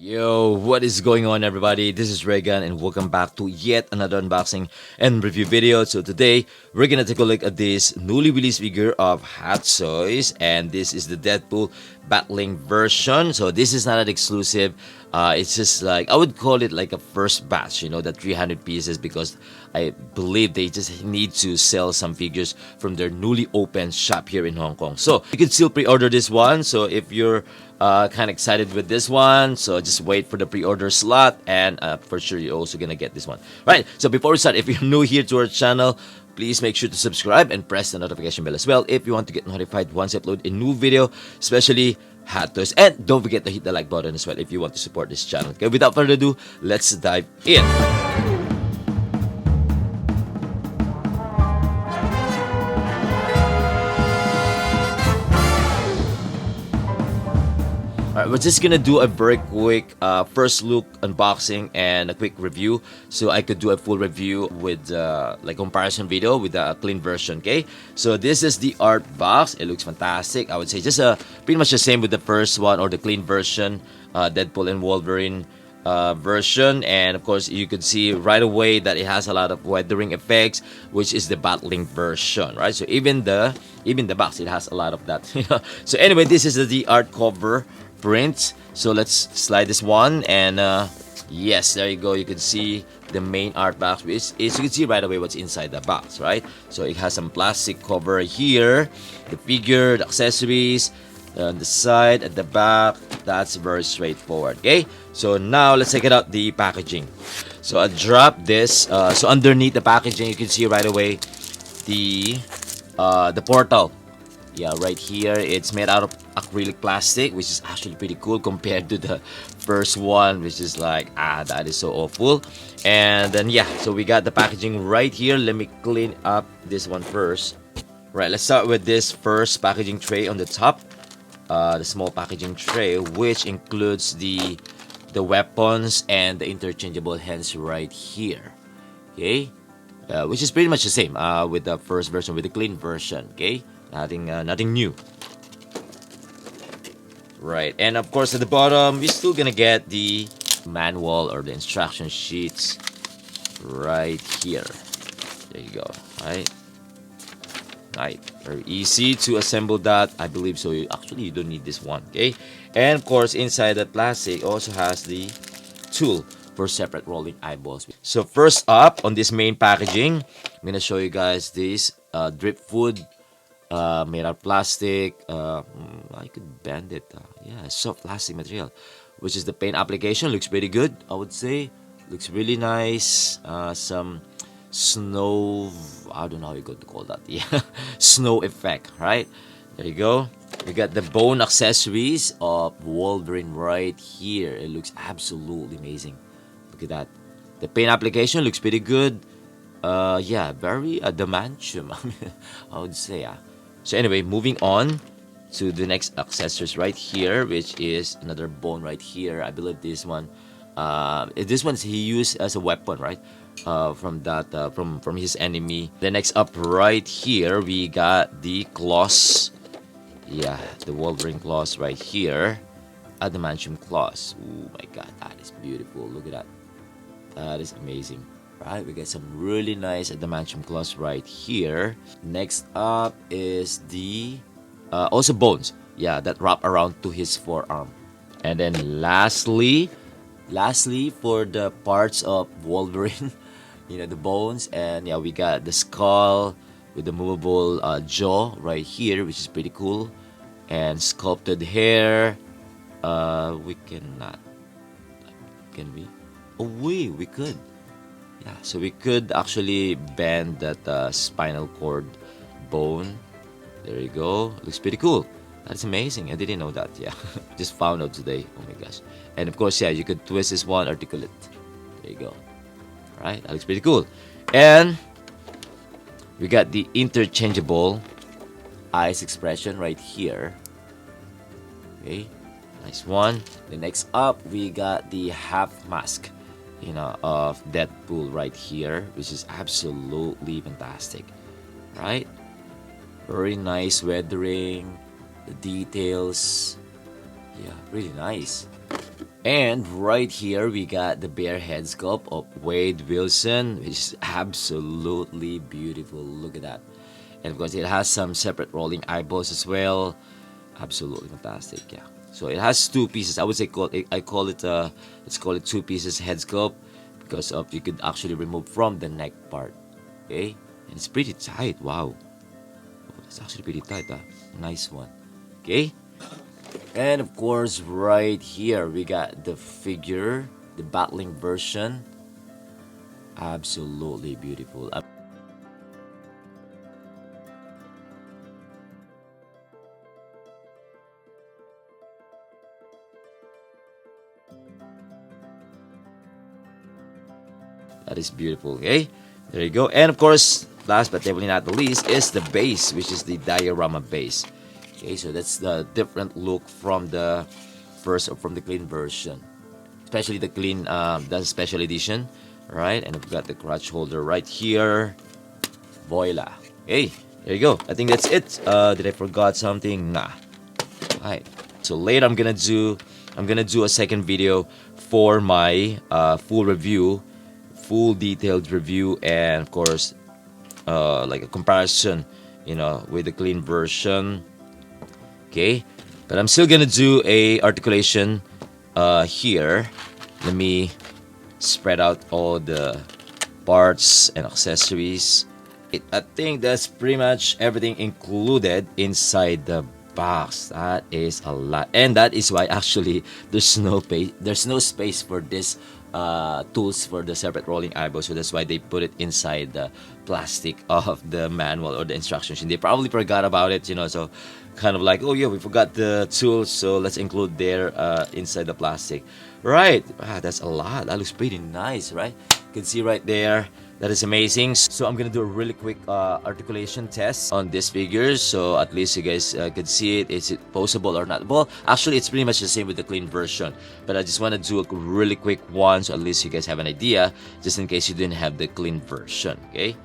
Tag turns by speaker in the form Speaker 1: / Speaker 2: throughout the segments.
Speaker 1: Yo, what is going on, everybody? This is Reagan and welcome back to yet another unboxing and review video. So today we're gonna take a look at this newly released figure of hottoys, and this is the Deadpool battling version. So this is not an exclusive. It's just like, I would call it like a first batch, the 300 pieces, because I believe they just need to sell some figures from their newly opened shop here in Hong Kong. So you can still pre-order this one. So if you're kind of excited with this one, so just wait for the pre-order slot, and for sure you're also gonna get this one. Right, so before we start, if you're new here to our channel, please make sure to subscribe and press the notification bell as well if you want to get notified once I upload a new video, especially hottoys. And don't forget to hit the like button as well if you want to support this channel. Okay, without further ado, let's dive in. Alright, we're just gonna do a very quick first look unboxing and a quick review, so I could do a full review with like comparison video with a clean version. Okay, so this is the art box. It looks fantastic. I would say just pretty much the same with the first one, or the clean version, Deadpool and Wolverine version. And of course you could see right away that it has a lot of weathering effects, which is the battling version, right? So even the box, it has a lot of that. So anyway, this is the art cover print. So let's slide this one, and yes, there you go. You can see the main art box, which is, you can see right away what's inside the box, right? So it has some plastic cover here, the figure, the accessories on the side, at the back. That's very straightforward. Okay, so now let's check it out, the packaging. So I dropped this. So underneath the packaging, you can see right away the portal. Yeah, right here, it's made out of acrylic plastic, which is actually pretty cool compared to the first one, which is like, that is so awful. And then yeah, so we got the packaging right here. Let me clean up this one first. Right, let's start with this first packaging tray on the top. The small packaging tray, which includes the weapons and the interchangeable hands right here. Okay, which is pretty much the same with the first version, with the clean version. Okay, nothing new. Right, and of course at the bottom we're still gonna get the manual or the instruction sheets right here. There you go. Right, very easy to assemble that, I believe. So actually you don't need this one. Okay, and of course inside the plastic also has the tool for separate rolling eyeballs. So first up on this main packaging, I'm gonna show you guys this drip food, made out of plastic. I could bend it. Yeah, soft plastic material, which is the paint application. Looks pretty good, I would say. Looks really nice. Some snow, I don't know how you're going to call that. Yeah, snow effect, right? There you go. We got the bone accessories of Wolverine right here. It looks absolutely amazing. Look at that. The paint application looks pretty good. Yeah, very adamantium, I would say. So anyway, moving on to the next accessories right here, which is another bone right here. I believe this one, this one's he used as a weapon, right? From his enemy. The next up right here, we got the claws. Yeah, the Wolverine claws right here. Adamantium claws. Oh my god, that is beautiful. Look at that. That is amazing. Right, we got some really nice adamantium claws right here. Next up is the also bones. Yeah, that wrap around to his forearm. And then lastly for the parts of Wolverine, the bones. And yeah, we got the skull with the movable jaw right here, which is pretty cool. And sculpted hair. We cannot. Can we? Oh wait, we could. Yeah, so we could actually bend that spinal cord bone. There you go. Looks pretty cool. That's amazing. I didn't know that. Yeah, just found out today. Oh my gosh. And of course, yeah, you could twist this one, articulate. There you go. All right, that looks pretty cool. And we got the interchangeable eyes expression right here. Okay, nice one. The next up, we got the half mask, of Deadpool right here, which is absolutely fantastic, right? Very nice weathering, the details. Yeah, really nice. And right here, we got the bare head sculpt of Wade Wilson, which is absolutely beautiful. Look at that. And of course, it has some separate rolling eyeballs as well. Absolutely fantastic, yeah. So it has two pieces. I would say I call it let's call it two pieces head sculpt because of you could actually remove from the neck part. Okay, and it's pretty tight. Wow, it's actually pretty tight. Nice one. Okay. And of course, right here we got the figure, the battling version. Absolutely beautiful. That is beautiful. Okay, there you go. And of course, last but definitely not the least is the base, which is the diorama base. Okay, so that's the different look from the first or from the clean version, especially the clean, the special edition, right? And we've got the crotch holder right here. Voila. Hey, there you go. I think that's it. Did I forgot something? Nah. Alright. So later I'm gonna do a second video for my full review, full detailed review, and of course like a comparison, with the clean version. Okay. But I'm still gonna do a articulation here. Let me spread out all the parts and accessories. I think that's pretty much everything included inside the box. That is a lot, and that is why actually there's no space for this tools for the separate rolling eyeball. So that's why they put it inside the plastic of the manual or the instruction sheet. They probably forgot about it, so kind of like, oh yeah, we forgot the tools, so let's include there inside the plastic. Right. That's a lot. That looks pretty nice, right? You can see right there. That is amazing. So I'm gonna do a really quick articulation test on this figure, so at least you guys can see it. Is it posable or not? Well, actually, it's pretty much the same with the clean version, but I just want to do a really quick one, so at least you guys have an idea, just in case you didn't have the clean version. Okay.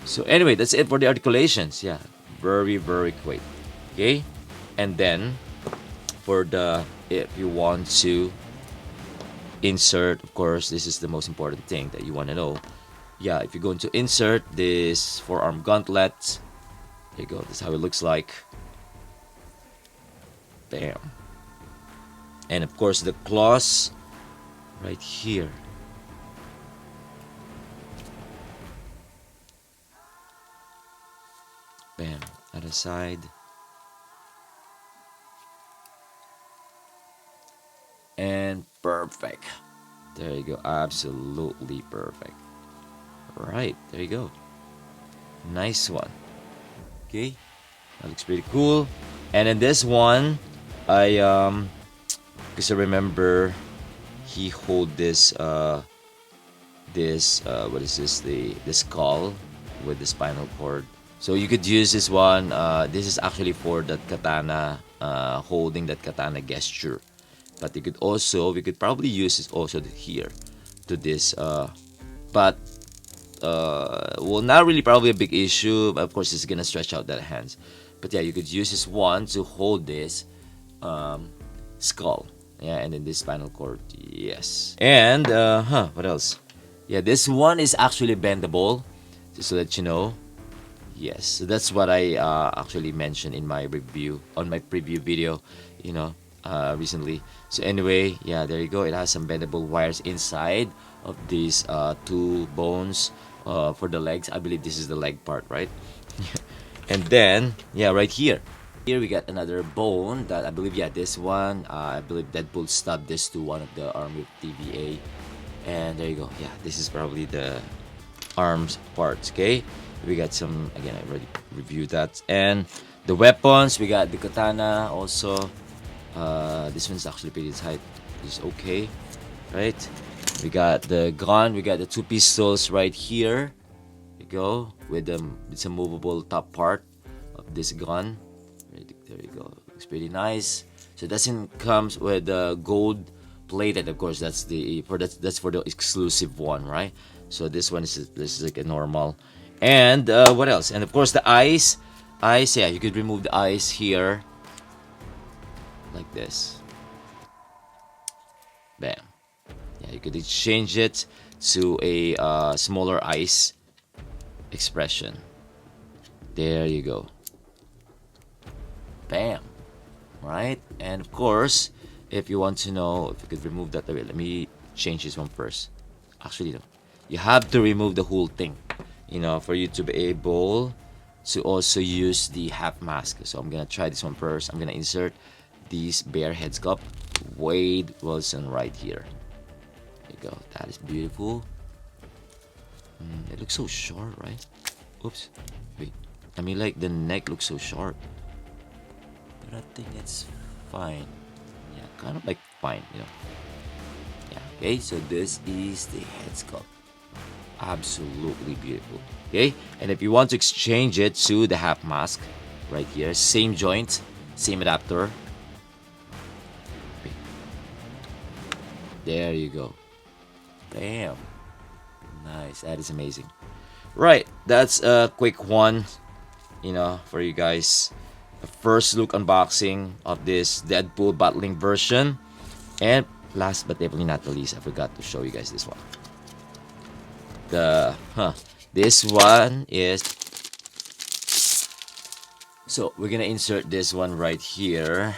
Speaker 1: So anyway, that's it for the articulations. Yeah, very, very quick. Okay, and then for the, if you want to insert, of course, this is the most important thing that you want to know. Yeah, if you're going to insert this forearm gauntlet, there you go. This is how it looks like. Bam. And of course, the claws right here. Bam. Other side. And perfect. There you go. Absolutely perfect. Right. There you go. Nice one. Okay. That looks pretty cool. And in this one, because I remember he hold this what is this, the skull with the spinal cord. So you could use this one. This is actually for that katana, holding that katana gesture. But you could also, we could probably use this also here to this. But well, not really probably a big issue. But of course, it's gonna stretch out that hands. But yeah, you could use this one to hold this skull. Yeah, and then this spinal cord. Yes. And what else? Yeah, this one is actually bendable, just to let you know. Yes, so that's what I actually mentioned in my review, on my preview video, you know, recently. So anyway, yeah, there you go. It has some bendable wires inside of these two bones for the legs. I believe this is the leg part, right? And then, yeah, right here. Here we got another bone that I believe, yeah, this one, I believe Deadpool stubbed this to one of the army of TVA. And there you go. Yeah, this is probably the arms parts, okay? We got some, again, I already reviewed that. And the weapons, we got the katana also. This one's actually pretty tight. It's okay, right? We got the gun, we got the two pistols right here. There you go, with it's a movable top part of this gun. Right, there you go. Looks pretty nice. So it doesn't comes with gold plated, of course. That's the that's for the exclusive one, right? So this one is like a normal. And what else? And of course the eyes. Eyes, yeah, you could remove the eyes here like this. Bam. Yeah, you could change it to a smaller eyes expression. There you go. Bam. Right? And of course, if you want to know if you could remove that, let me change this one first. Actually, no. You have to remove the whole thing, you know, for you to be able to also use the half mask. So I'm gonna try this one first. I'm gonna insert these bare head sculpt. Wade Wilson right here. There you go. That is beautiful. It looks so short, right? Oops. Wait. I mean, like the neck looks so sharp. But I think it's fine. Yeah, kind of like fine, you know. Yeah. Okay. So this is the head sculpt. Absolutely beautiful. Okay, and if you want to exchange it to the half mask right here, same joint, same adapter. There you go. Bam. Nice. That is amazing. Right, that's a quick one, you know, for you guys. A first look unboxing of this Deadpool battling version. And last but definitely not the least, I forgot to show you guys this one. This one is, so we're gonna insert this one right here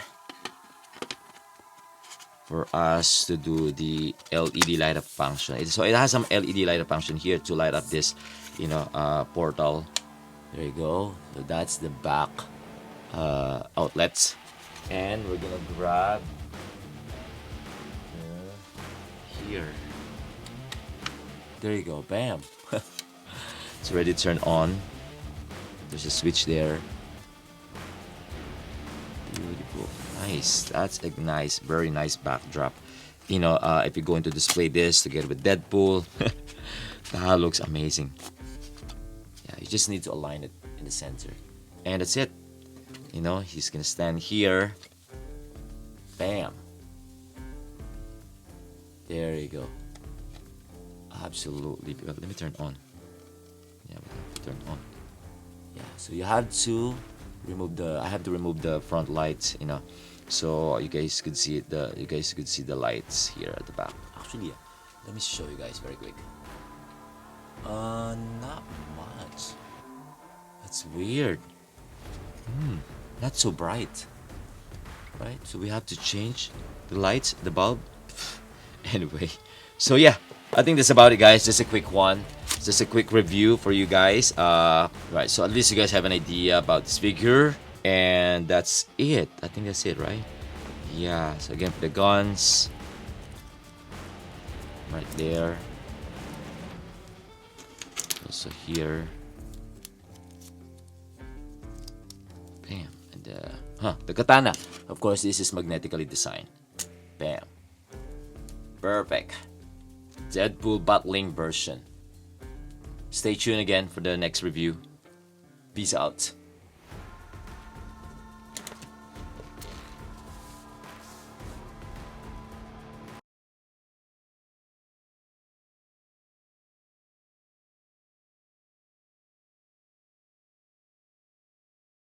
Speaker 1: for us to do the LED light up function. So it has some LED light up function here to light up this, you know, portal. There you go. So that's the back outlets, and we're gonna grab here. There you go. Bam. It's ready to turn on. There's a switch there. Beautiful. Nice. That's a nice, very nice backdrop. You know, if you're going to display this together with Deadpool, that looks amazing. Yeah, you just need to align it in the center. And that's it. You know, he's gonna stand here. Bam. There you go. Absolutely. Let me turn on. Yeah, we have to turn on. Yeah, so you have to remove the. I have to remove the front lights, you know, so you guys could see it. You guys could see the lights here at the back. Actually, yeah, let me show you guys very quick. Not much. That's weird. Not so bright, right? So we have to change the lights, the bulb. Anyway, so yeah, I think that's about it, guys. Just a quick one, just a quick review for you guys. Right, so at least you guys have an idea about this figure, and that's it. I think that's it, right? Yeah. So again, for the guns, right there. Also here. Bam. And the katana. Of course, this is magnetically designed. Bam. Perfect. Deadpool battling version. Stay tuned again for the next review. Peace out.